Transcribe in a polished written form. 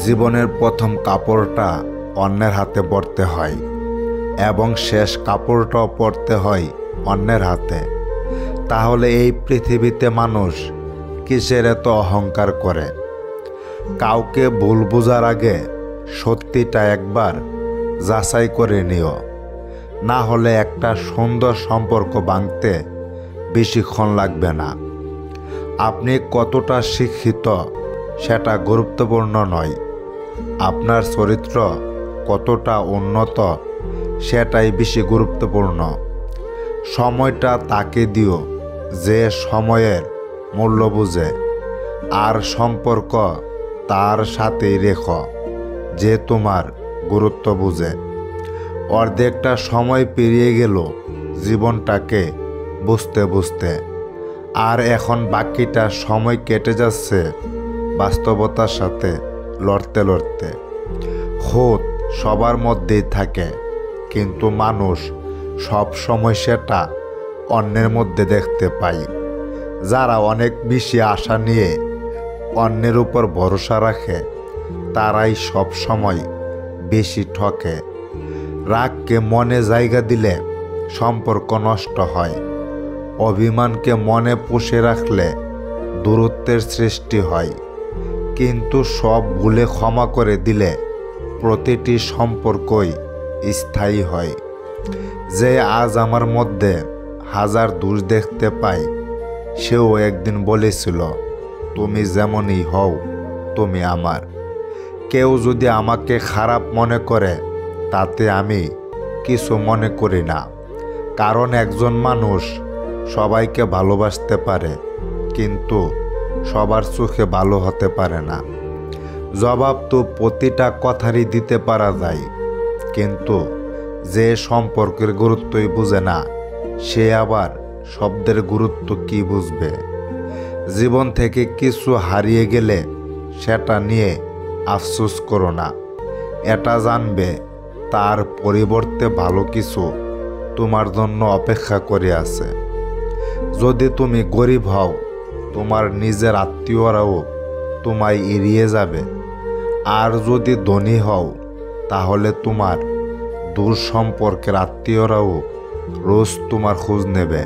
জীবনের প্রথম কাপড়টা অন্যের হাতে পরতে হয় এবং শেষ কাপড়টাও পরতে হয় অন্যের হাতে। তাহলে এই পৃথিবীতে মানুষ কিসের এত অহংকার করে? কাউকে ভুল বোঝার আগে সত্যিটা একবার যাচাই করে নিও, না হলে একটা সুন্দর সম্পর্ক ভাঙতে বেশিক্ষণ লাগবে না। আপনি কতটা শিক্ষিত সেটা গুরুত্বপূর্ণ নয়, আপনার চরিত্র কতটা উন্নত সেটাই বেশি গুরুত্বপূর্ণ। সময়টা তাকে দিও যে সময়ের মূল্য বুঝে, আর সম্পর্ক তার সাথেই রেখো যে তোমার গুরুত্ব বুঝে। অর্ধেকটা সময় পেরিয়ে গেল জীবনটাকে বুঝতে বুঝতে, আর এখন বাকিটা সময় কেটে যাচ্ছে বাস্তবতার সাথে লড়তে লড়তে। খুঁত সবার মধ্যেই থাকে, কিন্তু মানুষ সব সময় সেটা অন্যের মধ্যে দেখতে পায়। যারা অনেক বেশি আশা নিয়ে অন্যের উপর ভরসা রাখে তারাই সব সময় বেশি ঠকে। রাগকে মনে জায়গা দিলে সম্পর্ক নষ্ট হয়, অভিমানকে মনে পুষে রাখলে দূরত্বের সৃষ্টি হয়, কিন্তু সব ভুলে ক্ষমা করে দিলে প্রতিটি সম্পর্কই স্থায়ী হয়। যে আজ আমার মধ্যে হাজার দোষ দেখতে পাই, সেও একদিন বলেছিল, তুমি যেমনই হও তুমি আমার। কেউ যদি আমাকে খারাপ মনে করে তাতে আমি কিছু মনে করি না, কারণ একজন মানুষ সবাইকে ভালোবাসতে পারে, কিন্তু সবার চোখে ভালো হতে পারে না। জবাব তো প্রতিটা কথারই দিতে পারা যায়, কিন্তু যে সম্পর্কের গুরুত্বই বুঝে না সে আবার শব্দের গুরুত্ব কি বুঝবে? জীবন থেকে কিছু হারিয়ে গেলে সেটা নিয়ে আফসোস করো না, এটা জানবে তার পরিবর্তে ভালো কিছু তোমার জন্য অপেক্ষা করে আছে। যদি তুমি গরিব হও, তোমার নিজের আত্মীয়রাও তোমায় এড়িয়ে যাবে, আর যদি ধনী হও তাহলে তোমার দূর সম্পর্কের আত্মীয়রাও রোজ তোমার খোঁজ নেবে।